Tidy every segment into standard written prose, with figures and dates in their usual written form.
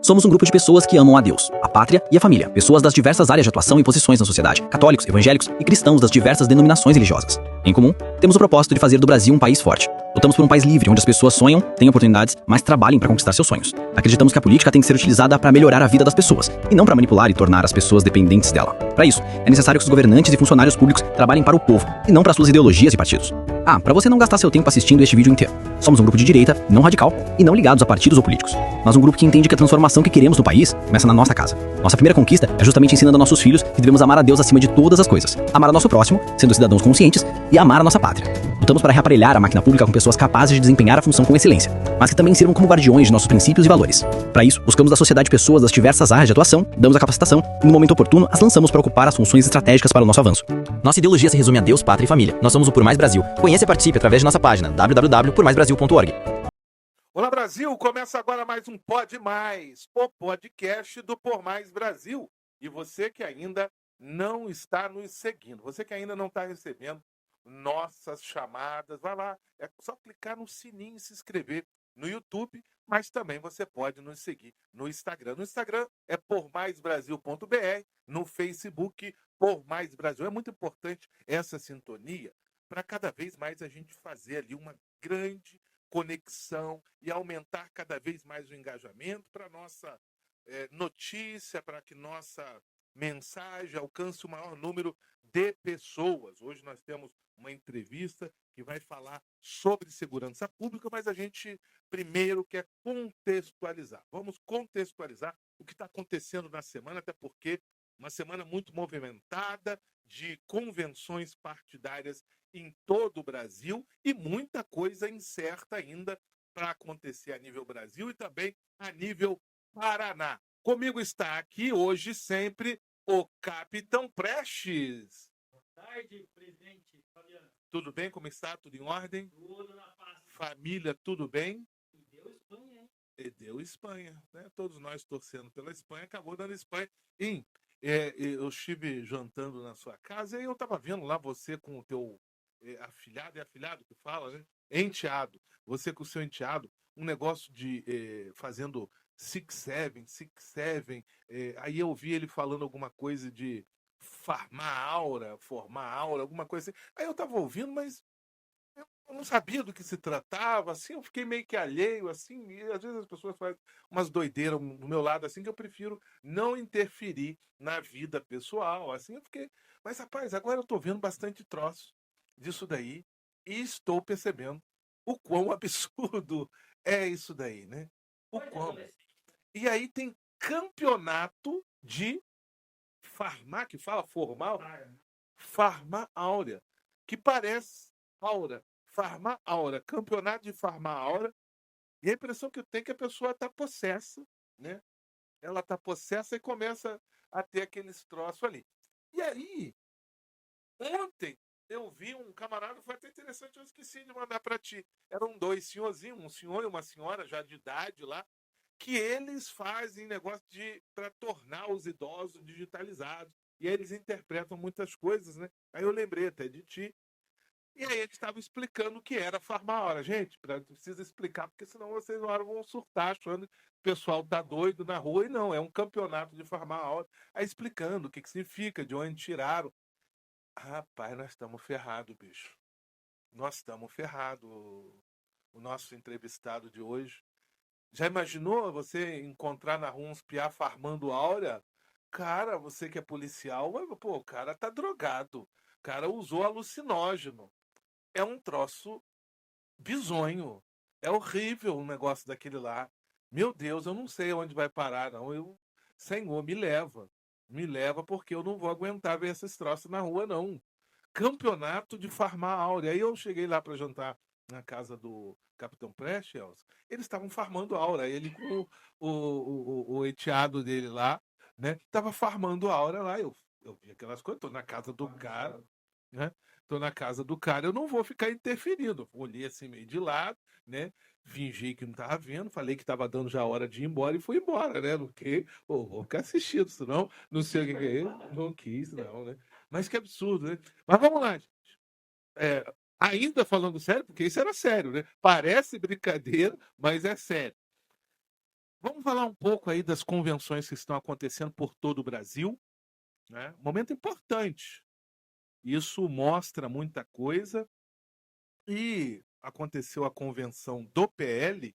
Somos um grupo de pessoas que amam a Deus, a pátria e a família. Pessoas das diversas áreas de atuação e posições na sociedade. Católicos, evangélicos e cristãos das diversas denominações religiosas. Em comum, temos o propósito de fazer do Brasil um país forte. Lutamos por um país livre, onde as pessoas sonham, têm oportunidades, mas trabalhem para conquistar seus sonhos. Acreditamos que a política tem que ser utilizada para melhorar a vida das pessoas, e não para manipular e tornar as pessoas dependentes dela. Para isso, é necessário que os governantes e funcionários públicos trabalhem para o povo, e não para suas ideologias e partidos. Para você não gastar seu tempo assistindo este vídeo inteiro. Somos um grupo de direita, não radical, e não ligados a partidos ou políticos. Mas um grupo que entende que a transformação que queremos no país começa na nossa casa. Nossa primeira conquista é justamente ensinando a nossos filhos que devemos amar a Deus acima de todas as coisas, amar o nosso próximo, sendo cidadãos conscientes, e amar a nossa pátria. Lutamos para reaparelhar a máquina pública com pessoas capazes de desempenhar a função com excelência, mas que também sirvam como guardiões de nossos princípios e valores. Para isso, buscamos da sociedade pessoas das diversas áreas de atuação, damos a capacitação e, no momento oportuno, as lançamos para ocupar as funções estratégicas para o nosso avanço. Nossa ideologia se resume a Deus, pátria e família. Nós somos o Por Mais Brasil. Conheça e participe através de nossa página www.pormaisbrasil.org. Olá, Brasil! Começa agora mais um Pode Mais, o podcast do Por Mais Brasil. E você que ainda não está nos seguindo, você que ainda não está recebendo nossas chamadas, vai lá, é só clicar no sininho e se inscrever no YouTube, mas também você pode nos seguir no Instagram. No Instagram é pormaisbrasil.br, no Facebook Por Mais Brasil. É muito importante essa sintonia para cada vez mais a gente fazer ali uma grande conexão e aumentar cada vez mais o engajamento para nossa notícia, para que nossa mensagem alcance o maior número de pessoas. Hoje nós temos uma entrevista que vai falar sobre segurança pública, mas a gente primeiro quer contextualizar. Vamos contextualizar o que está acontecendo na semana, até porque uma semana muito movimentada de convenções partidárias em todo o Brasil e muita coisa incerta ainda para acontecer a nível Brasil e também a nível Paraná. Comigo está aqui hoje sempre o Capitão Prestes. Boa tarde, presidente Fabiano. Tudo bem? Como está? Tudo em ordem? Tudo na paz. Família, tudo bem? E deu Espanha, hein? E deu Espanha, né? Todos nós torcendo pela Espanha, acabou dando Espanha. Eu estive jantando na sua casa e eu estava vendo lá você com o teu afilhado, é afilhado que fala, né? Enteado. Você com o seu enteado, um negócio de fazendo 6-7. Aí eu ouvi ele falando alguma coisa de formar aura, alguma coisa assim. Aí eu estava ouvindo, mas eu não sabia do que se tratava, assim, eu fiquei meio que alheio, assim, e às vezes as pessoas fazem umas doideiras do meu lado, assim, que eu prefiro não interferir na vida pessoal, assim, eu fiquei... Mas, rapaz, agora eu tô vendo bastante troço disso daí e estou percebendo o quão absurdo é isso daí, né? O quão... E aí tem campeonato de que fala formal, Farma Áurea, que parece aura. Farma Aura, campeonato de Farma Aura, e a impressão que eu tenho é que a pessoa está possessa, né? Ela está possessa e começa a ter aqueles troços ali. E aí, ontem, eu vi um camarada, foi até interessante, eu esqueci de mandar para ti. Eram dois senhorzinhos, um senhor e uma senhora já de idade lá, que eles fazem negócio para tornar os idosos digitalizados. E aí eles interpretam muitas coisas, né? Aí eu lembrei até de ti. E aí eles estavam explicando o que era Farma Hora. Gente, precisa explicar, porque senão vocês uma hora vão surtar achando que o pessoal tá doido na rua. E não, é um campeonato de Farma Hora. Aí explicando o que significa, de onde tiraram. Rapaz, nós estamos ferrados, bicho. Nós estamos ferrados. O nosso entrevistado de hoje. Já imaginou você encontrar na rua uns piá farmando áurea? Cara, você que é policial, pô, o cara tá drogado. O cara usou alucinógeno. É um troço bizonho. É horrível o negócio daquele lá. Meu Deus, eu não sei onde vai parar, não. Senhor, me leva. Me leva porque eu não vou aguentar ver esses troços na rua, não. Campeonato de farmar áurea. Aí eu cheguei lá para jantar na casa do Capitão Prestes. Eles estavam farmando áurea. Ele com o enteado dele lá, né? Tava farmando áurea lá. Eu vi aquelas coisas. Tô na casa do cara, né? Tô na casa do cara, eu não vou ficar interferindo. Olhei assim meio de lado, né? Fingi que não tava vendo, falei que tava dando já a hora de ir embora e fui embora, né? Não que, vou ficar assistindo, senão não sei o que é. Não quis, não, né? Mas que absurdo, né? Mas vamos lá, gente. Ainda falando sério, porque isso era sério, né? Parece brincadeira, mas é sério. Vamos falar um pouco aí das convenções que estão acontecendo por todo o Brasil, né? Momento importante. Isso mostra muita coisa e aconteceu a convenção do PL,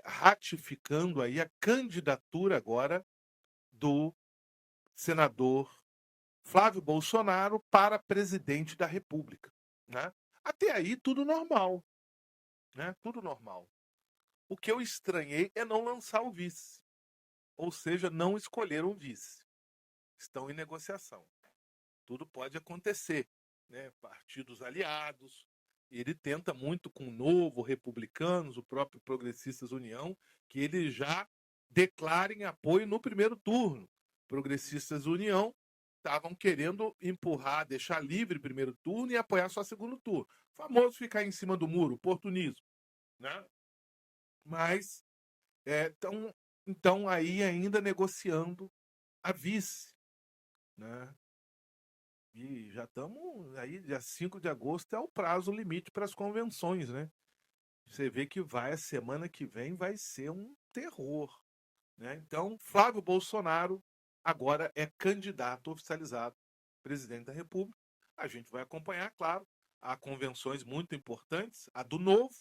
ratificando aí a candidatura agora do senador Flávio Bolsonaro para presidente da República, né? Até aí tudo normal, né? Tudo normal. O que eu estranhei é não lançar o vice, ou seja, não escolher um vice. Estão em negociação. Tudo pode acontecer, né? Partidos aliados. Ele tenta muito com o Novo, Republicanos, o próprio Progressistas União, que eles já declarem apoio no primeiro turno. Progressistas União estavam querendo empurrar, deixar livre o primeiro turno e apoiar só o segundo turno. O famoso ficar em cima do muro, oportunismo, né? Mas então aí ainda negociando a vice, né? E já estamos aí, dia 5 de agosto é o prazo limite para as convenções, né? Você vê que a semana que vem vai ser um terror, né? Então, Flávio Bolsonaro agora é candidato oficializado presidente da República. A gente vai acompanhar, claro, há convenções muito importantes, a do Novo,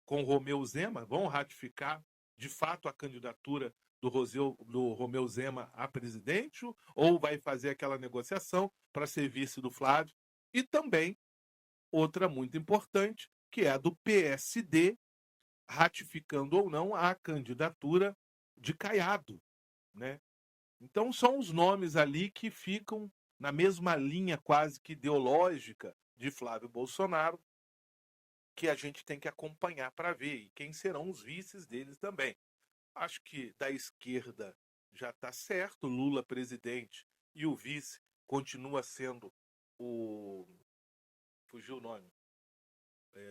com o Romeu Zema, vão ratificar de fato a candidatura do Romeu Zema a presidente, ou vai fazer aquela negociação para ser vice do Flávio. E também outra muito importante, que é a do PSD, ratificando ou não a candidatura de Caiado, né? Então são os nomes ali que ficam na mesma linha quase que ideológica de Flávio Bolsonaro, que a gente tem que acompanhar para ver e quem serão os vices deles também. Acho que da esquerda já está certo, Lula presidente e o vice continua sendo o... fugiu o nome.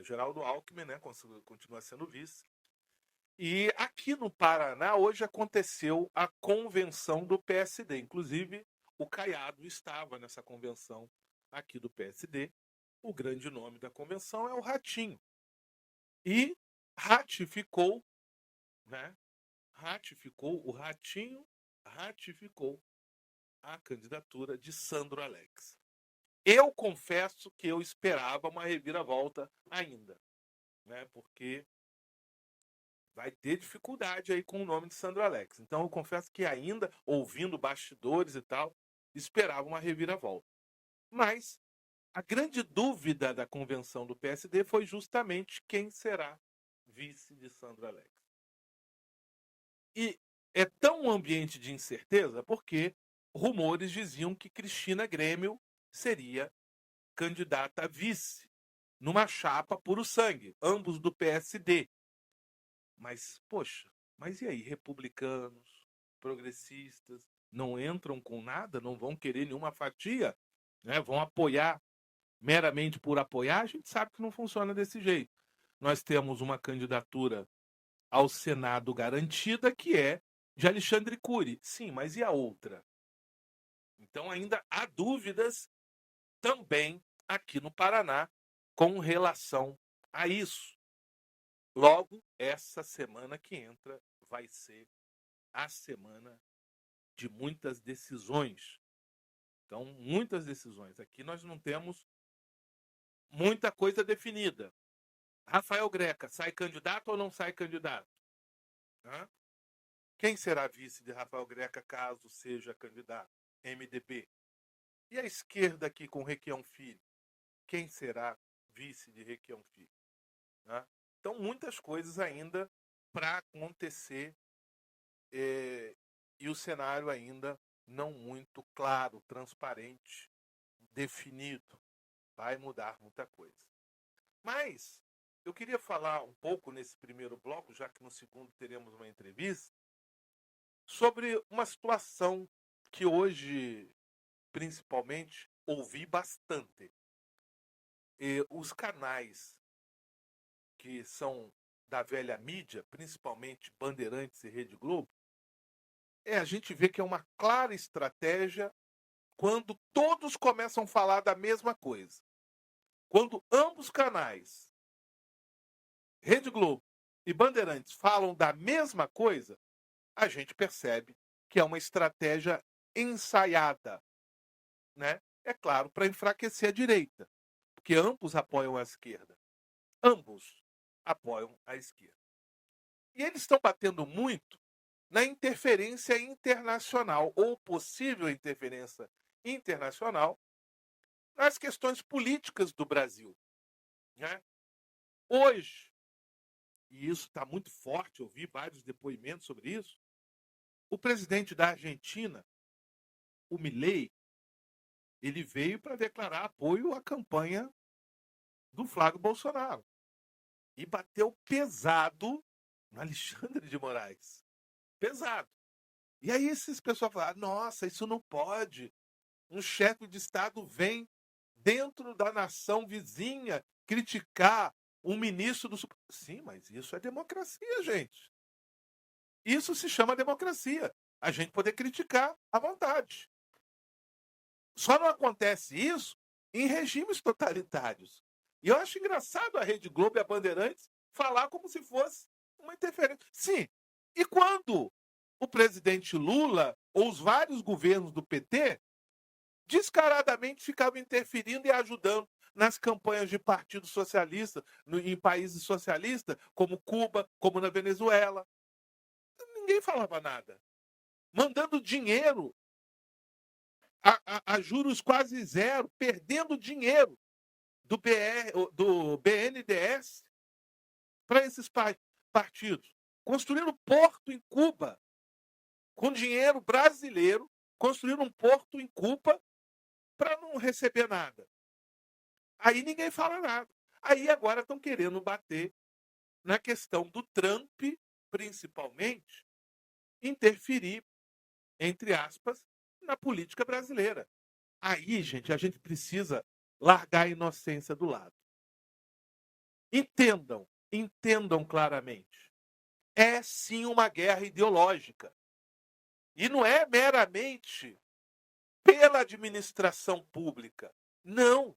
Geraldo Alckmin, né? Continua sendo vice. E aqui no Paraná, hoje aconteceu a convenção do PSD. Inclusive, o Caiado estava nessa convenção aqui do PSD. O grande nome da convenção é o Ratinho. E ratificou, né? O Ratinho ratificou a candidatura de Sandro Alex. Eu confesso que eu esperava uma reviravolta ainda, né? Porque vai ter dificuldade aí com o nome de Sandro Alex. Então eu confesso que ainda, ouvindo bastidores e tal, esperava uma reviravolta. Mas a grande dúvida da convenção do PSD foi justamente quem será vice de Sandro Alex. E é tão um ambiente de incerteza porque rumores diziam que Cristina Grêmio seria candidata a vice numa chapa puro sangue, ambos do PSD. Mas, poxa, mas e aí? Republicanos, progressistas, não entram com nada? Não vão querer nenhuma fatia? Né? Vão apoiar meramente por apoiar? A gente sabe que não funciona desse jeito. Nós temos uma candidatura ao Senado garantida, que é de Alexandre Cury. Sim, mas e a outra? Então ainda há dúvidas também aqui no Paraná com relação a isso. Logo, essa semana que entra vai ser a semana de muitas decisões. Então, muitas decisões. Aqui nós não temos muita coisa definida. Rafael Greca, sai candidato ou não sai candidato? Hã? Quem será vice de Rafael Greca caso seja candidato? MDB. E a esquerda aqui com Requião Filho? Quem será vice de Requião Filho? Hã? Então, muitas coisas ainda para acontecer e o cenário ainda não muito claro, transparente, definido. Vai mudar muita coisa. Mas eu queria falar um pouco nesse primeiro bloco, já que no segundo teremos uma entrevista, sobre uma situação que hoje, principalmente, ouvi bastante. Os canais que são da velha mídia, principalmente Bandeirantes e Rede Globo, a gente vê que é uma clara estratégia quando todos começam a falar da mesma coisa. Quando ambos canais, Rede Globo e Bandeirantes falam da mesma coisa, a gente percebe que é uma estratégia ensaiada, né? É claro, para enfraquecer a direita, porque ambos apoiam a esquerda. Ambos apoiam a esquerda. E eles estão batendo muito na interferência internacional, ou possível interferência internacional, nas questões políticas do Brasil, né? Hoje, e isso está muito forte, eu vi vários depoimentos sobre isso, o presidente da Argentina, o Milei, ele veio para declarar apoio à campanha do Flávio Bolsonaro e bateu pesado no Alexandre de Moraes. Pesado. E aí esses pessoal falaram, nossa, isso não pode. Um chefe de Estado vem dentro da nação vizinha criticar um ministro do Supremo. Sim, mas isso é democracia, gente. Isso se chama democracia. A gente poder criticar à vontade. Só não acontece isso em regimes totalitários. E eu acho engraçado a Rede Globo e a Bandeirantes falar como se fosse uma interferência. Sim, e quando o presidente Lula ou os vários governos do PT descaradamente ficavam interferindo e ajudando nas campanhas de partido socialista em países socialistas, como Cuba, como na Venezuela. Ninguém falava nada. Mandando dinheiro a juros quase zero, perdendo dinheiro do BNDES para esses partidos. Construindo porto em Cuba, com dinheiro brasileiro, construindo um porto em Cuba para não receber nada. Aí ninguém fala nada. Aí agora estão querendo bater na questão do Trump, principalmente, interferir, entre aspas, na política brasileira. Aí, gente, a gente precisa largar a inocência do lado. Entendam claramente. É sim uma guerra ideológica. E não é meramente pela administração pública. Não.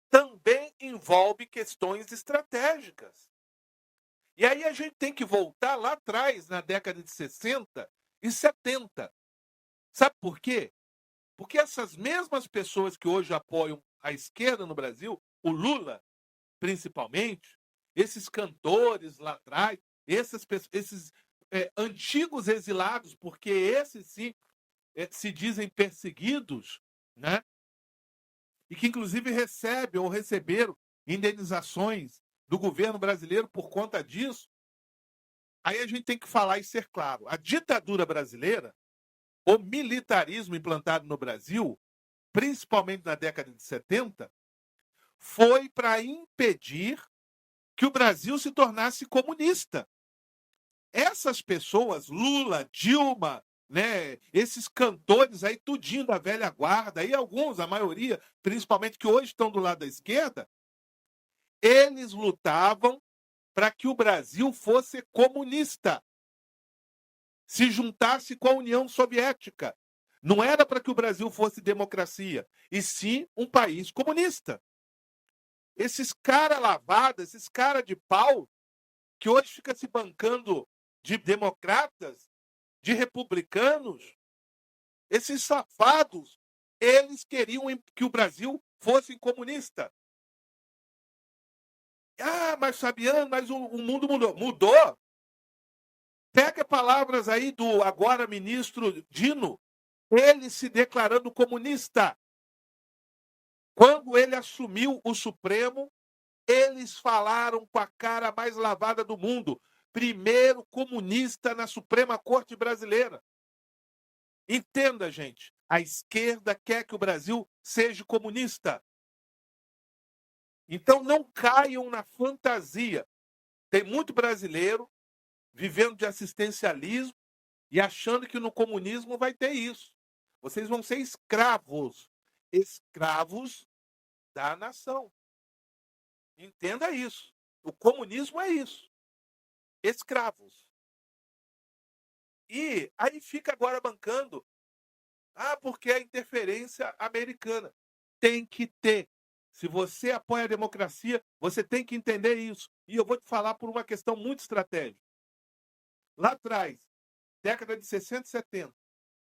Também envolve questões estratégicas. E aí a gente tem que voltar lá atrás, na década de 60 e 70. Sabe por quê? Porque essas mesmas pessoas que hoje apoiam a esquerda no Brasil, o Lula, principalmente, esses cantores lá atrás, esses antigos exilados, porque esses sim se dizem perseguidos, né? E que inclusive recebem ou receberam indenizações do governo brasileiro por conta disso. Aí a gente tem que falar e ser claro. A ditadura brasileira, o militarismo implantado no Brasil, principalmente na década de 70, foi para impedir que o Brasil se tornasse comunista. Essas pessoas, Lula, Dilma, né, esses cantores aí, tudinho da velha guarda, aí alguns, a maioria, principalmente que hoje estão do lado da esquerda, eles lutavam para que o Brasil fosse comunista, se juntasse com a União Soviética. Não era para que o Brasil fosse democracia, e sim um país comunista. Esses cara lavados, esses cara de pau, que hoje fica se bancando de democratas, de republicanos, esses safados, eles queriam que o Brasil fosse comunista. Ah, mas Fabiano, mas o mundo mudou. Mudou? Pega palavras aí do agora ministro Dino, ele se declarando comunista. Quando ele assumiu o Supremo, eles falaram com a cara mais lavada do mundo. Primeiro comunista na Suprema Corte Brasileira. Entenda, gente, a esquerda quer que o Brasil seja comunista. Então não caiam na fantasia. Tem muito brasileiro vivendo de assistencialismo e achando que no comunismo vai ter isso. Vocês vão ser escravos. Escravos da nação. Entenda isso. O comunismo é isso. Escravos. E aí fica agora bancando. Ah, porque é interferência americana. Tem que ter. Se você apoia a democracia, você tem que entender isso. E eu vou te falar por uma questão muito estratégica. Lá atrás, década de 60 e 70,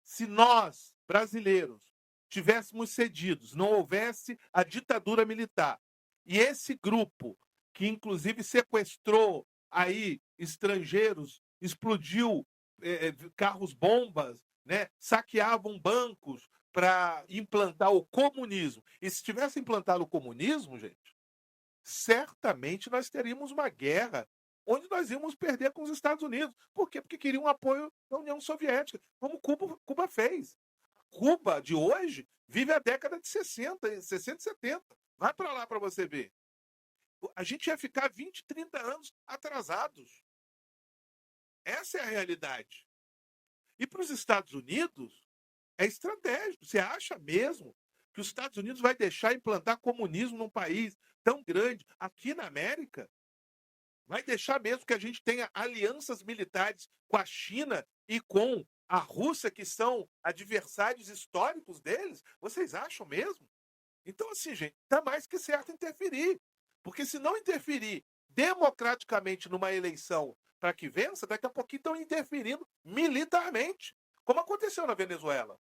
se nós, brasileiros, tivéssemos cedidos, não houvesse a ditadura militar, e esse grupo, que inclusive sequestrou aí estrangeiros, explodiu carros-bombas, né, saqueavam bancos para implantar o comunismo. E se tivesse implantado o comunismo, gente, certamente nós teríamos uma guerra onde nós íamos perder com os Estados Unidos. Por quê? Porque queriam um apoio da União Soviética, como Cuba fez. Cuba de hoje vive a década de 60 e 70. Vai para lá para você ver. A gente ia ficar 20, 30 anos atrasados. Essa é a realidade. E para os Estados Unidos, é estratégico. Você acha mesmo que os Estados Unidos vai deixar implantar comunismo num país tão grande aqui na América? Vai deixar mesmo que a gente tenha alianças militares com a China e com a Rússia, que são adversários históricos deles? Vocês acham mesmo? Então, assim, gente, está mais que certo interferir. Porque se não interferir democraticamente numa eleição para que vença, daqui a pouquinho estão interferindo militarmente, como aconteceu na Venezuela.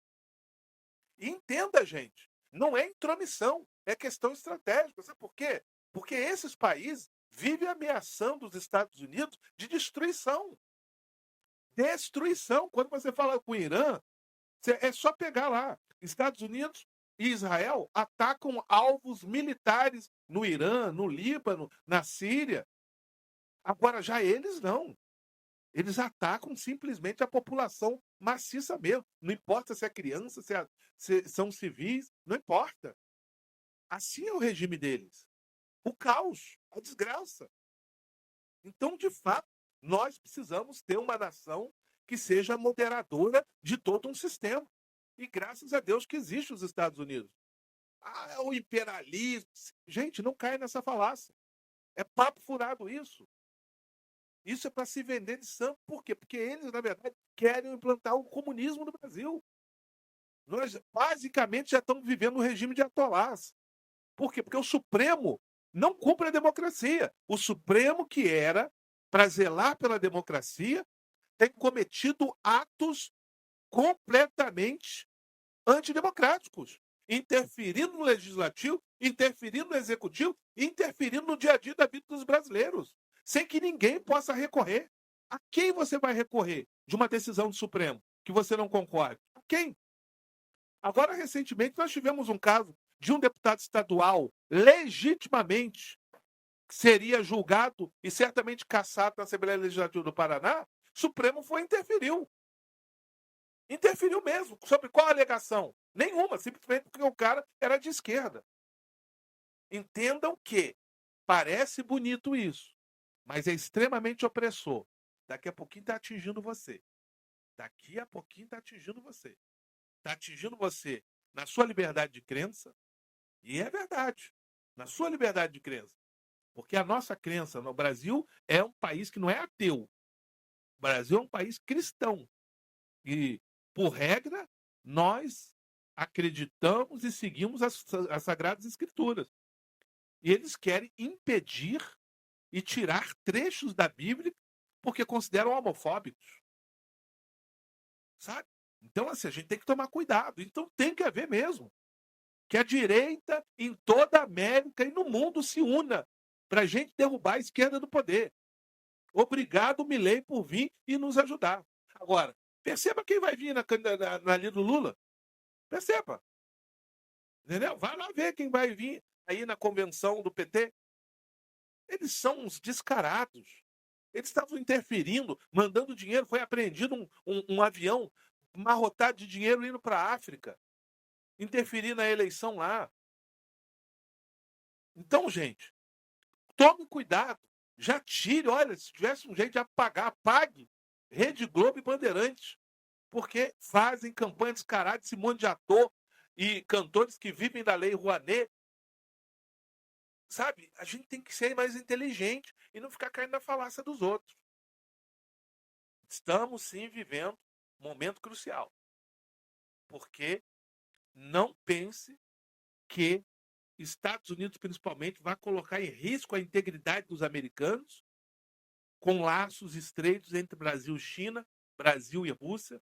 E entenda, gente, não é intromissão, é questão estratégica. Sabe por quê? Porque esses países vivem ameaçando os Estados Unidos de destruição. Destruição. Quando você fala com o Irã, é só pegar lá. Estados Unidos e Israel atacam alvos militares no Irã, no Líbano, na Síria. Agora, já eles não. Eles atacam simplesmente a população maciça mesmo. Não importa se é criança, se são civis, não importa. Assim é o regime deles. O caos, a desgraça. Então, de fato, nós precisamos ter uma nação que seja moderadora de todo um sistema. E graças a Deus que existe os Estados Unidos. Ah, o imperialismo. Gente, não cai nessa falácia. É papo furado isso. Isso é para se vender de santo. Por quê? Porque eles, na verdade, querem implantar o comunismo no Brasil. Nós, basicamente, já estamos vivendo um regime de atolás. Por quê? Porque o Supremo não cumpre a democracia. O Supremo, que era para zelar pela democracia, tem cometido atos completamente antidemocráticos, interferindo no legislativo, interferindo no executivo, interferindo no dia a dia da vida dos brasileiros, sem que ninguém possa recorrer. A quem você vai recorrer de uma decisão do Supremo que você não concorda? A quem? Agora, recentemente, nós tivemos um caso de um deputado estadual legitimamente seria julgado e certamente cassado na Assembleia Legislativa do Paraná. O Supremo foi e interferiu. Interferiu mesmo. Sobre qual alegação? Nenhuma, simplesmente porque o cara era de esquerda. Entendam que parece bonito isso, mas é extremamente opressor. Daqui a pouquinho está atingindo você. Daqui a pouquinho está atingindo você. Está atingindo você na sua liberdade de crença, e é verdade, na sua liberdade de crença. Porque a nossa crença no Brasil é um país que não é ateu. O Brasil é um país cristão. E, por regra, nós acreditamos e seguimos as Sagradas Escrituras. E eles querem impedir e tirar trechos da Bíblia porque consideram homofóbicos. Sabe? Então, assim, a gente tem que tomar cuidado. Então, tem que haver mesmo. Que a direita em toda a América e no mundo se una para a gente derrubar a esquerda do poder. Obrigado, Milei, por vir e nos ajudar. Agora, perceba quem vai vir na linha do Lula. Perceba. Entendeu? Vai lá ver quem vai vir aí na convenção do PT. Eles são uns descarados. Eles estavam interferindo, mandando dinheiro. Foi apreendido um avião amarrotado de dinheiro indo para a África. Interferir na eleição lá. Então, gente, tome cuidado. Já tire, olha, se tivesse um jeito de apagar, apague Rede Globo e Bandeirantes. Porque fazem campanha descarada, esse monte de ator e cantores que vivem da Lei Rouanet. Sabe? A gente tem que ser mais inteligente e não ficar caindo na falácia dos outros. Estamos, sim, vivendo um momento crucial. Porque não pense que Estados Unidos, principalmente, vai colocar em risco a integridade dos americanos, com laços estreitos entre Brasil e China, Brasil e Rússia,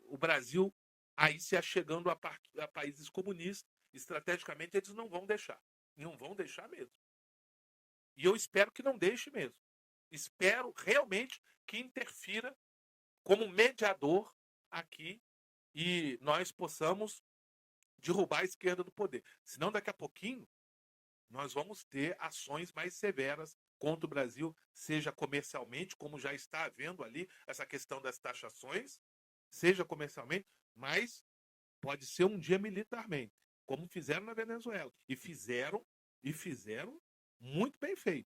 o Brasil aí se achegando a países comunistas. Estrategicamente, eles não vão deixar. Não vão deixar mesmo. E eu espero que não deixe mesmo. Espero realmente que interfira como mediador aqui e nós possamos derrubar a esquerda do poder. Senão, daqui a pouquinho, nós vamos ter ações mais severas contra o Brasil, seja comercialmente, como já está havendo ali essa questão das taxações, seja comercialmente, mas pode ser um dia militarmente, como fizeram na Venezuela. E fizeram muito bem feito.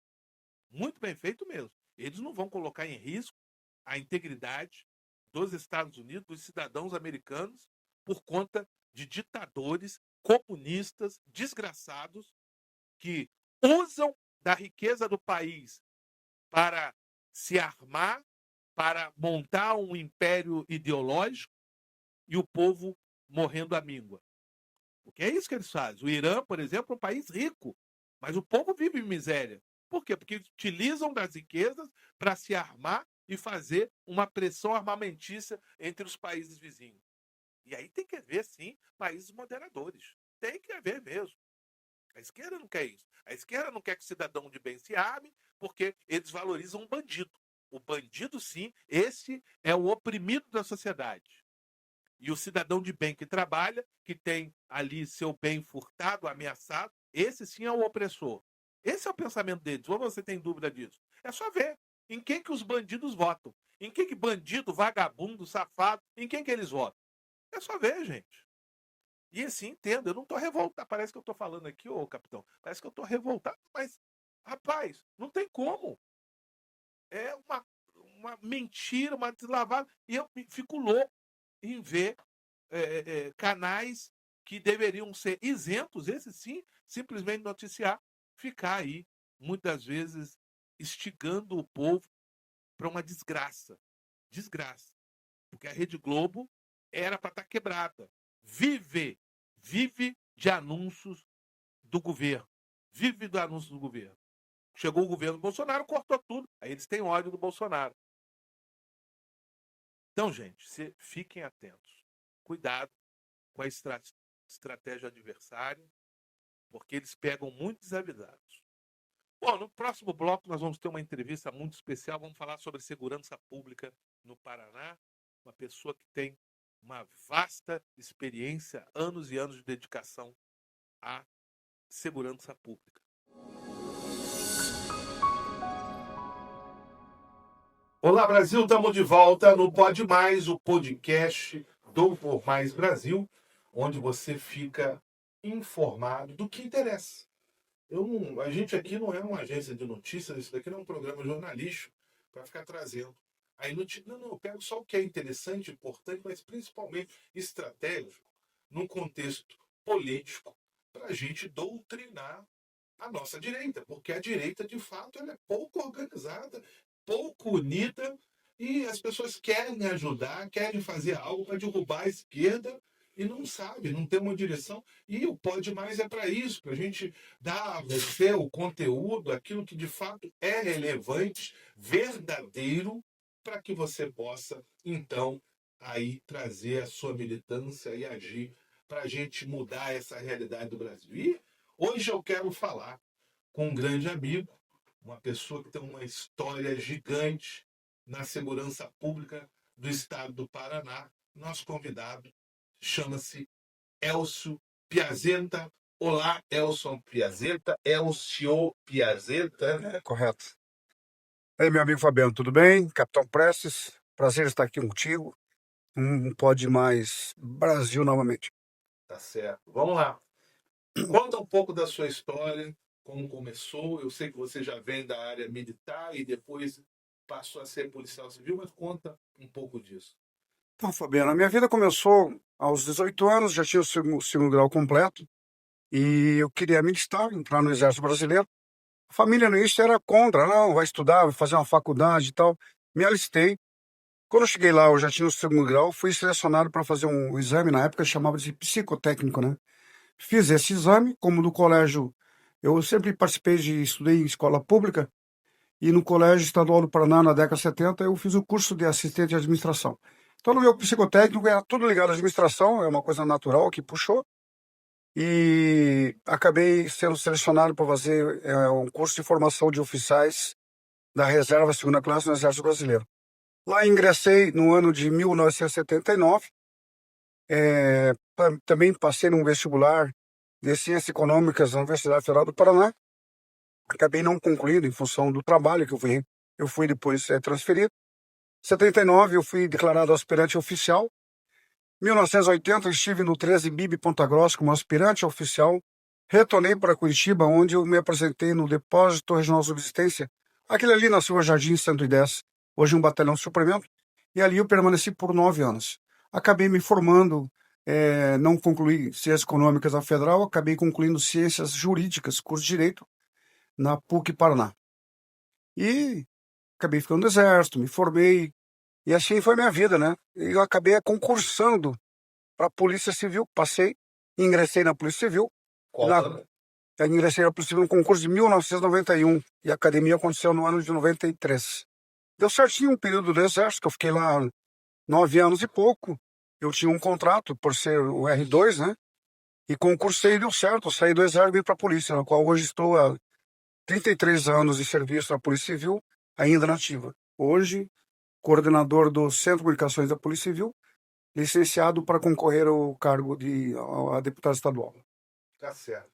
Muito bem feito mesmo. Eles não vão colocar em risco a integridade dos Estados Unidos, dos cidadãos americanos, por conta de ditadores comunistas desgraçados que usam da riqueza do país para se armar, para montar um império ideológico e o povo morrendo à míngua. Porque é isso que eles fazem. O Irã, por exemplo, é um país rico, mas o povo vive em miséria. Por quê? Porque utilizam das riquezas para se armar e fazer uma pressão armamentícia entre os países vizinhos. E aí tem que haver, sim, países moderadores. Tem que haver mesmo. A esquerda não quer isso. A esquerda não quer que o cidadão de bem se arme, porque eles valorizam o bandido. O bandido, sim, esse é o oprimido da sociedade. E o cidadão de bem que trabalha, que tem ali seu bem furtado, ameaçado, esse sim é o opressor. Esse é o pensamento deles. Ou você tem dúvida disso? É só ver em quem que os bandidos votam. Em quem que bandido, vagabundo, safado, em quem que eles votam. É só ver, gente. E assim, entendo, eu não estou revoltado. Parece que eu estou falando aqui, ô capitão, parece que eu estou revoltado, mas, rapaz, não tem como. É uma mentira, uma deslavada. E eu fico louco em ver canais que deveriam ser isentos, esses sim, simplesmente noticiar, ficar aí, muitas vezes, instigando o povo para uma desgraça. Desgraça. Porque a Rede Globo era para estar quebrada. Vive de anúncios do governo. Vive do anúncio do governo. Chegou o governo Bolsonaro, cortou tudo. Aí eles têm ódio do Bolsonaro. Então, gente, fiquem atentos. Cuidado com a estratégia adversária, porque eles pegam muito desavisados. Bom, no próximo bloco nós vamos ter uma entrevista muito especial. Vamos falar sobre segurança pública no Paraná. Uma pessoa que tem uma vasta experiência, anos e anos de dedicação à segurança pública. Olá, Brasil, estamos de volta no Pode Mais, o podcast do Por Mais Brasil, onde você fica informado do que interessa. A gente aqui não é uma agência de notícias, isso daqui não é um programa jornalístico para ficar trazendo. Aí não, eu pego só o que é interessante, importante, mas principalmente estratégico, num contexto político, para a gente doutrinar a nossa direita, porque a direita, de fato, ela é pouco organizada, pouco unida, e as pessoas querem ajudar, querem fazer algo para derrubar a esquerda e não sabe, não tem uma direção. E o Pode Mais é para isso, para a gente dar a você o conteúdo, aquilo que de fato é relevante, verdadeiro, para que você possa, então, aí trazer a sua militância e agir para a gente mudar essa realidade do Brasil. E hoje eu quero falar com um grande amigo, uma pessoa que tem uma história gigante na segurança pública do estado do Paraná. Nosso convidado chama-se Elcio Piazenta. Olá, Elcio Piazenta. Elcio Piazenta, né? Correto. Ei, meu amigo Fabiano, tudo bem? Capitão Prestes, prazer estar aqui contigo. Pode Mais Brasil novamente. Tá certo. Vamos lá. Conta um pouco da sua história, como começou. Eu sei que você já vem da área militar e depois passou a ser policial civil, mas conta um pouco disso. Então, Fabiano, a minha vida começou aos 18 anos, já tinha o segundo grau completo, e eu queria me alistar, entrar no Exército Brasileiro. A família no início era contra, não, vai estudar, vai fazer uma faculdade e tal. Me alistei. Quando eu cheguei lá, eu já tinha o segundo grau, fui selecionado para fazer um exame, na época chamava de psicotécnico, né? Fiz esse exame, como no colégio, eu sempre estudei em escola pública, e no Colégio Estadual do Paraná, na década de 70, eu fiz o curso de assistente de administração. Então, no meu psicotécnico, era tudo ligado à administração, é uma coisa natural que puxou, e acabei sendo selecionado para fazer um curso de formação de oficiais da reserva segunda classe no Exército Brasileiro. Lá ingressei no ano de 1979, também passei num vestibular de Ciências Econômicas na Universidade Federal do Paraná, acabei não concluindo em função do trabalho que eu fui depois transferido. Em 79 eu fui declarado aspirante oficial. Em 1980 estive no 13 BIB Ponta Grossa como aspirante oficial. Retornei para Curitiba, onde eu me apresentei no Depósito Regional de Subsistência, aquele ali na Silva Jardim 110, hoje um batalhão de suprimento, e ali eu permaneci por 9 anos. Acabei me formando, não concluí Ciências Econômicas na Federal, acabei concluindo Ciências Jurídicas, curso de Direito, na PUC Paraná. E acabei ficando no Exército, me formei, e assim foi minha vida, né? E eu acabei concursando para a Polícia Civil, passei, ingressei na Polícia Civil. Qual ano? Eu ingressei na Polícia Civil no concurso de 1991, e a academia aconteceu no ano de 93. Deu certinho um período do Exército, que eu fiquei lá 9 anos e pouco. Eu tinha um contrato por ser o R2, né? E concursei e deu certo. Eu saí do Exército e vim para a Polícia, na qual hoje estou há 33 anos de serviço na Polícia Civil, ainda na ativa. Hoje, coordenador do Centro de Comunicações da Polícia Civil, licenciado para concorrer ao cargo a deputado estadual. Tá certo.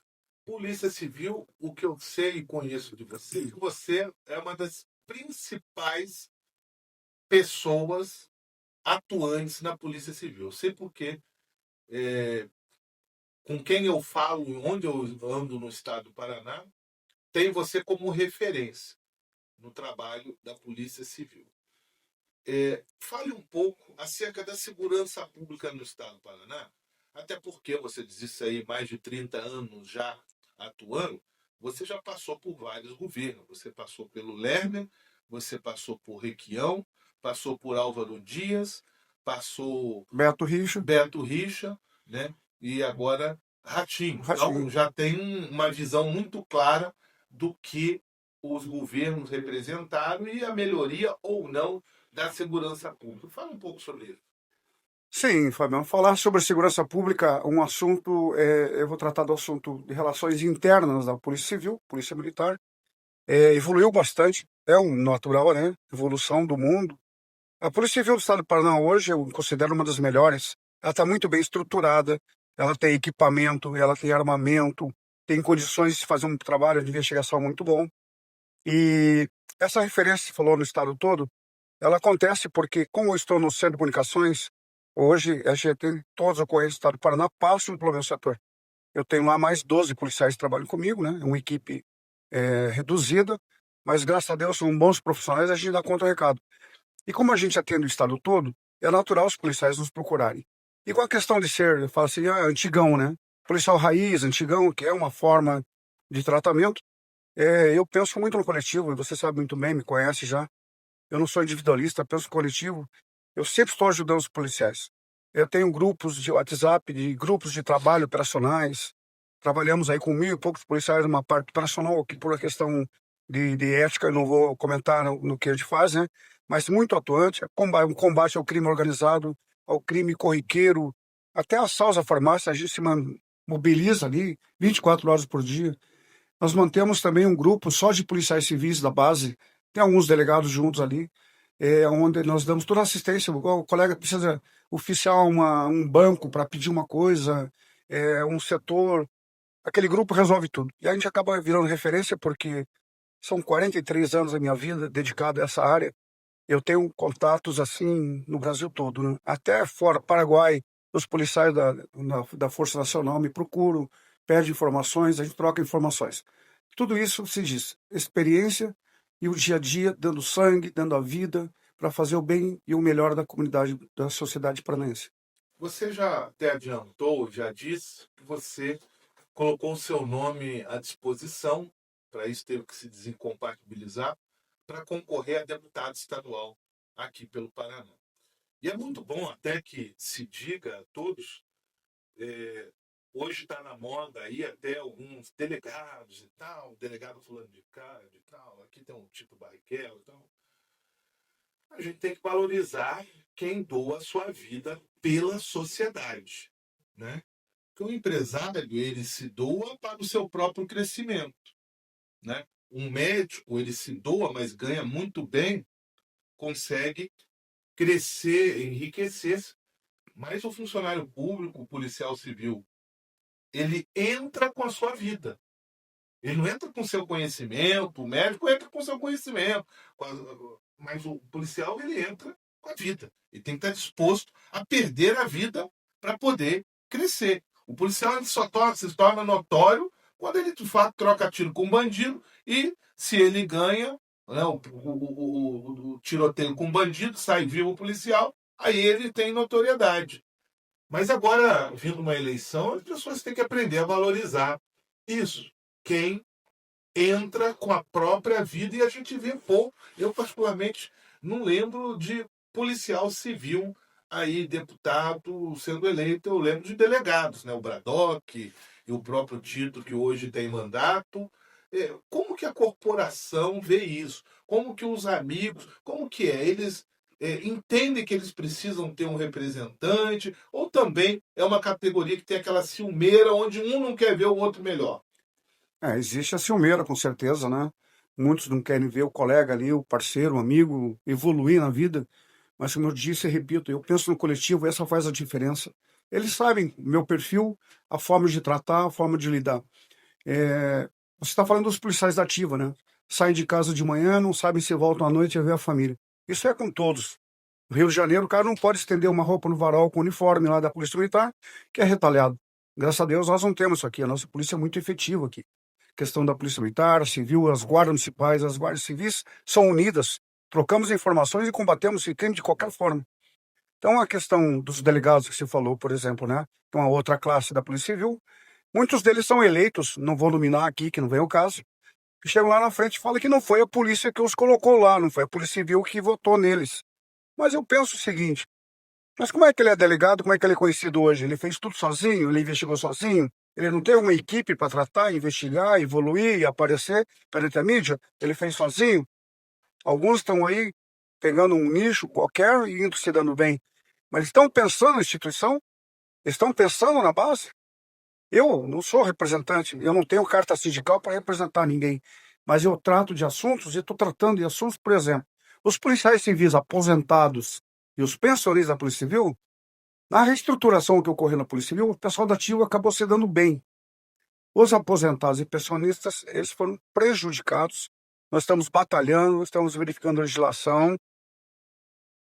Polícia Civil, o que eu sei e conheço de você, que você é uma das principais pessoas atuantes na Polícia Civil. Eu sei porque com quem eu falo, onde eu ando no estado do Paraná, tem você como referência no trabalho da Polícia Civil. Fale um pouco acerca da segurança pública no estado do Paraná, até porque você diz isso aí, mais de 30 anos já atuando, você já passou por vários governos. Você passou pelo Lerner, você passou por Requião, passou por Álvaro Dias, passou Beto Richa, né? E agora Ratinho. Ratinho. Então já tem uma visão muito clara do que os governos representaram e a melhoria ou não da segurança pública. Fala um pouco sobre isso. Sim, Fabiano, falar sobre segurança pública, um assunto, eu vou tratar do assunto de relações internas da Polícia Civil, Polícia Militar, evoluiu bastante, é um natural, né, evolução do mundo. A Polícia Civil do Estado do Paraná hoje eu considero uma das melhores, ela está muito bem estruturada, ela tem equipamento, ela tem armamento, tem condições de fazer um trabalho de investigação muito bom. E essa referência que você falou no estado todo, ela acontece porque, como eu estou no Centro de Comunicações, hoje a gente tem todas as ocorrências do estado do Paraná passam pelo meu setor. Eu tenho lá mais 12 policiais que trabalham comigo, né? Uma equipe reduzida, mas graças a Deus são bons profissionais, a gente dá conta do recado. E como a gente atende o estado todo, é natural os policiais nos procurarem. E com a questão de ser, eu falo assim, antigão, né? Policial raiz, antigão, que é uma forma de tratamento, eu penso muito no coletivo, você sabe muito bem, me conhece já. Eu não sou individualista, penso no coletivo. Eu sempre estou ajudando os policiais. Eu tenho grupos de WhatsApp, de grupos de trabalho operacionais. Trabalhamos aí com 1.000 e poucos policiais numa parte operacional, que por uma questão de ética eu não vou comentar no que a gente faz, né? Mas muito atuante, um combate ao crime organizado, ao crime corriqueiro, até assaltos à farmácia, a gente se mobiliza ali 24 horas por dia. Nós mantemos também um grupo só de policiais civis da base, tem alguns delegados juntos ali, onde nós damos toda a assistência. O colega precisa oficiar um banco para pedir uma coisa, um setor, aquele grupo resolve tudo. E a gente acaba virando referência porque são 43 anos da minha vida dedicado a essa área. Eu tenho contatos assim no Brasil todo, né? Até fora, Paraguai, os policiais da Força Nacional me procuram, pedem informações, a gente troca informações. Tudo isso se diz experiência e o dia a dia, dando sangue, dando a vida para fazer o bem e o melhor da comunidade, da sociedade paranaense. Você já até adiantou, já disse que você colocou o seu nome à disposição, para isso teve que se desincompatibilizar, para concorrer a deputado estadual aqui pelo Paraná. E é muito bom até que se diga a todos Hoje está na moda aí até alguns delegados e tal, delegado fulano de cá, de tal, aqui tem um Tito Barrichello e tal. A gente tem que valorizar quem doa a sua vida pela sociedade, né? Porque o empresário, ele se doa para o seu próprio crescimento, né? Um médico, ele se doa, mas ganha muito bem, consegue crescer, enriquecer. Mas o funcionário público, o policial civil, ele entra com a sua vida. Ele não entra com seu conhecimento, o médico entra com seu conhecimento, mas o policial, ele entra com a vida. Ele tem que estar disposto a perder a vida para poder crescer. O policial, ele se torna notório quando ele, de fato, troca tiro com um bandido e, se ele ganha, né, o tiroteio com um bandido, sai vivo o policial, aí ele tem notoriedade. Mas agora, vindo uma eleição, as pessoas têm que aprender a valorizar isso. Quem entra com a própria vida, e a gente vê pouco. Eu, particularmente, não lembro de policial civil aí, deputado sendo eleito. Eu lembro de delegados, né? O Braddock e o próprio Tito, que hoje tem mandato. Como que a corporação vê isso? Como que os amigos, como que é? Eles entendem que eles precisam ter um representante, ou também é uma categoria que tem aquela ciumeira onde um não quer ver o outro melhor? Existe a ciumeira, com certeza, né? Muitos não querem ver o colega ali, o parceiro, o amigo, evoluir na vida. Mas, como eu disse e repito, eu penso no coletivo, essa faz a diferença. Eles sabem o meu perfil, a forma de tratar, a forma de lidar. Você está falando dos policiais da ativa, né? Saem de casa de manhã, não sabem se voltam à noite a ver a família. Isso é com todos. No Rio de Janeiro, o cara não pode estender uma roupa no varal com o uniforme lá da Polícia Militar, que é retalhado. Graças a Deus, nós não temos isso aqui. A nossa polícia é muito efetiva aqui. Questão da Polícia Militar, Civil, as guardas municipais, as guardas civis são unidas. Trocamos informações e combatemos esse crime de qualquer forma. Então, a questão dos delegados que você falou, por exemplo, né? Que é uma outra classe da Polícia Civil, muitos deles são eleitos, não vou nominar aqui, que não vem o caso, que chegam lá na frente e falam que não foi a polícia que os colocou lá, não foi a Polícia Civil que votou neles. Mas eu penso o seguinte, mas como é que ele é delegado, como é que ele é conhecido hoje? Ele fez tudo sozinho, ele investigou sozinho, ele não teve uma equipe para tratar, investigar, evoluir e aparecer perante a mídia? Ele fez sozinho? Alguns estão aí pegando um nicho qualquer e indo se dando bem. Mas estão pensando na instituição? Estão pensando na base? Eu não sou representante, eu não tenho carta sindical para representar ninguém. Mas eu trato de assuntos e estou tratando de assuntos, por exemplo, os policiais civis aposentados e os pensionistas da Polícia Civil, na reestruturação que ocorreu na Polícia Civil, o pessoal da ativa acabou se dando bem. Os aposentados e pensionistas, eles foram prejudicados. Nós estamos batalhando, estamos verificando a legislação.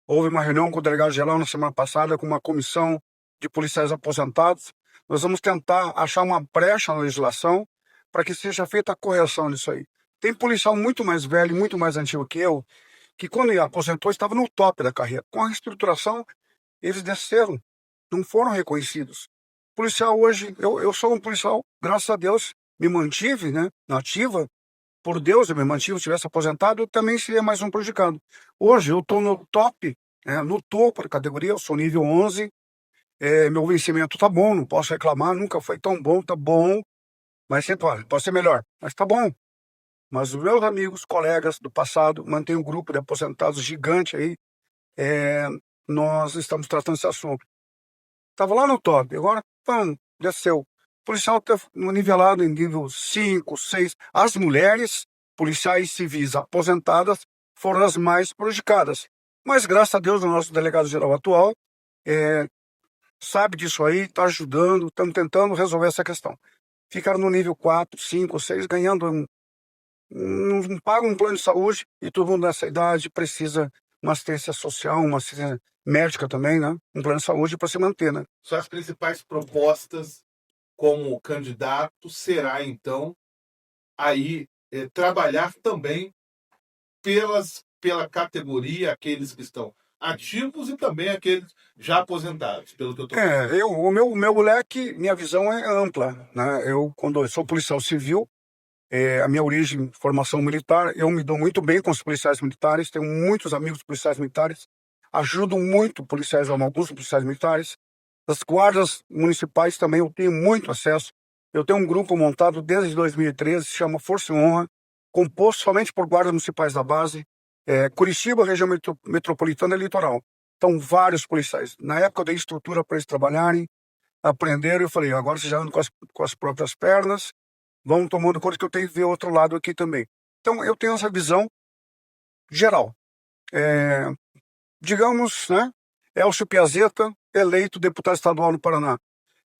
Houve uma reunião com o delegado-geral na semana passada, com uma comissão de policiais aposentados. Nós vamos tentar achar uma brecha na legislação para que seja feita a correção disso aí. Tem policial muito mais velho, muito mais antigo que eu, que quando ele aposentou estava no top da carreira. Com a reestruturação, eles desceram, não foram reconhecidos. Policial hoje, eu sou um policial, graças a Deus, me mantive, né, na ativa. Por Deus, eu me mantive, se tivesse aposentado, eu também seria mais um prejudicado. Hoje eu estou no top, no topo da categoria, eu sou nível 11, meu vencimento tá bom, não posso reclamar, nunca foi tão bom, tá bom, mas sempre pode ser melhor, mas tá bom. Mas os meus amigos, colegas do passado, mantém um grupo de aposentados gigante aí, nós estamos tratando esse assunto. Estava lá no top, agora, desceu. O policial está nivelado em nível 5, 6. As mulheres, policiais civis aposentadas, foram as mais prejudicadas. Mas, graças a Deus, o nosso delegado-geral atual sabe disso aí, está ajudando, estamos tentando resolver essa questão. Ficaram no nível 4, 5, 6, ganhando não pagam um plano de saúde, e todo mundo nessa idade precisa uma assistência social, uma assistência médica também, né? Um plano de saúde para se manter, né? São as principais propostas como candidato será, então, aí trabalhar também pela categoria, aqueles que estão ativos e também aqueles já aposentados, pelo que eu estou falando. O meu leque, minha visão é ampla, né? Quando eu sou policial civil, a minha origem, formação militar, eu me dou muito bem com os policiais militares, tenho muitos amigos policiais militares, ajudo muito alguns policiais militares. Das guardas municipais também eu tenho muito acesso. Eu tenho um grupo montado desde 2013, se chama Força e Honra, composto somente por guardas municipais da base, Curitiba, região metropolitana e litoral. Então, vários policiais. Na época eu dei estrutura para eles trabalharem, aprenderam, e eu falei, agora vocês já andam com as próprias pernas, vão tomando conta que eu tenho que ver o outro lado aqui também. Então, eu tenho essa visão geral. Digamos, né, Elcio Piazeta, eleito deputado estadual no Paraná.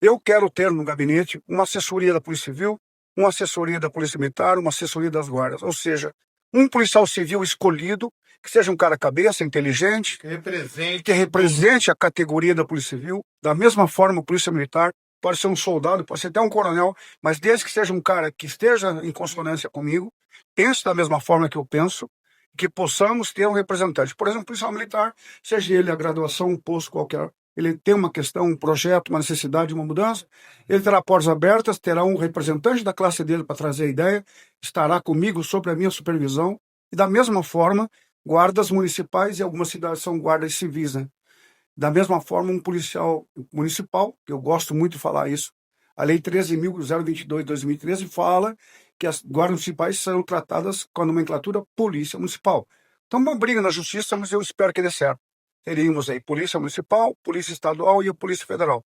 Eu quero ter no gabinete uma assessoria da Polícia Civil, uma assessoria da Polícia Militar, uma assessoria das guardas. Ou seja, um policial civil escolhido, que seja um cara cabeça, inteligente, que represente a categoria da Polícia Civil, da mesma forma a Polícia Militar, pode ser um soldado, pode ser até um coronel, mas desde que seja um cara que esteja em consonância comigo, pense da mesma forma que eu penso, que possamos ter um representante. Por exemplo, o policial militar, seja ele a graduação, um posto qualquer, ele tem uma questão, um projeto, uma necessidade, uma mudança, ele terá portas abertas, terá um representante da classe dele para trazer a ideia, estará comigo sobre a minha supervisão, e da mesma forma, guardas municipais, e algumas cidades são guardas civis, né? Da mesma forma, um policial municipal, que eu gosto muito de falar isso, a Lei 13.022 de 2013 fala que as guardas municipais serão tratadas com a nomenclatura Polícia Municipal. Então, uma briga na justiça, mas eu espero que dê certo. Teríamos aí Polícia Municipal, Polícia Estadual e a Polícia Federal.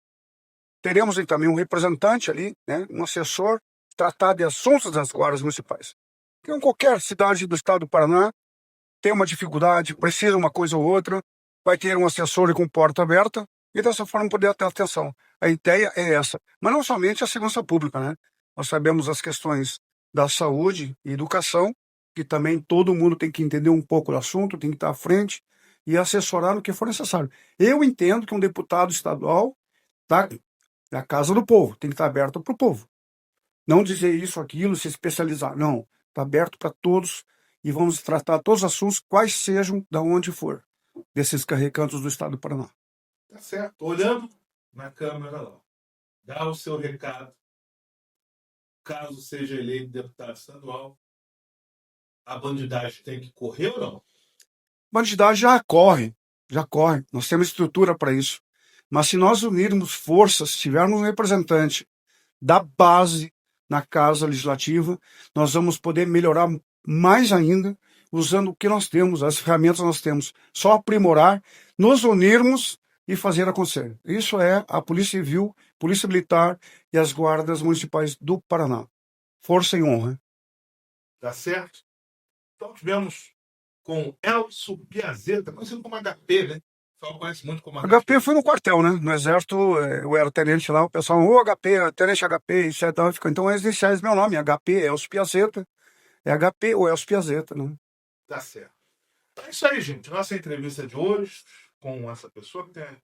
Teremos aí também um representante ali, né, um assessor, tratar de assuntos das guardas municipais. Então, qualquer cidade do estado do Paraná tem uma dificuldade, precisa uma coisa ou outra, vai ter um assessor com porta aberta e dessa forma poder ter atenção. A ideia é essa. Mas não somente a segurança pública, né? Nós sabemos as questões da saúde e educação, que também todo mundo tem que entender um pouco do assunto, tem que estar à frente e assessorar no que for necessário. Eu entendo que um deputado estadual está na casa do povo, tem que estar aberto para o povo. Não dizer isso, aquilo, se especializar. Não, está aberto para todos e vamos tratar todos os assuntos, quais sejam, da onde for, desses recantos do estado do Paraná. Tá certo. Olhando na câmera lá, dá o seu recado. Caso seja eleito deputado estadual, a bandidagem tem que correr ou não? Bandidagem já corre. Nós temos estrutura para isso. Mas se nós unirmos forças, se tivermos um representante da base na Casa Legislativa, nós vamos poder melhorar mais ainda, usando o que nós temos, as ferramentas que nós temos. Só aprimorar, nos unirmos e fazer acontecer. Isso é a Polícia Civil, Polícia Militar e as guardas municipais do Paraná. Força e honra. Tá certo? Então tivemos com Elcio Piazeta, conhecido como HP, né? O pessoal conhece muito como HP foi no quartel, né? No Exército, eu era tenente lá, o pessoal, HP, tenente HP, etc. Então, as iniciais, meu nome, HP, Elcio Piazeta. É HP ou Elcio Piazeta, né? Tá certo. É isso aí, gente. Nossa entrevista de hoje com essa pessoa que tem uma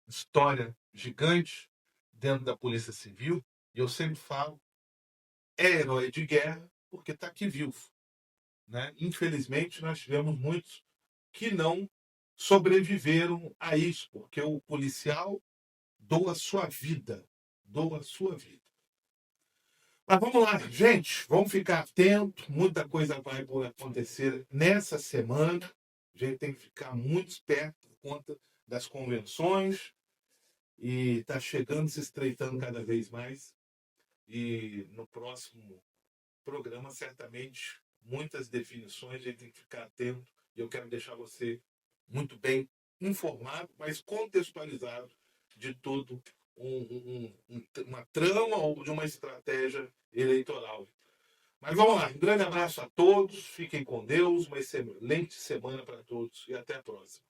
história gigante dentro da Polícia Civil. E eu sempre falo, é herói de guerra porque está aqui vivo, né? Infelizmente, nós tivemos muitos que não sobreviveram a isso, porque o policial doa sua vida. Doa sua vida. Mas vamos lá, gente. Vamos ficar atento. Muita coisa vai acontecer nessa semana. A gente tem que ficar muito esperto por conta das convenções. E está chegando, se estreitando cada vez mais. E no próximo programa, certamente, muitas definições. A gente tem que ficar atento. E eu quero deixar você muito bem informado, mas contextualizado de todo uma trama ou de uma estratégia eleitoral. Mas vamos lá, um grande abraço a todos, fiquem com Deus, uma excelente semana para todos e até a próxima.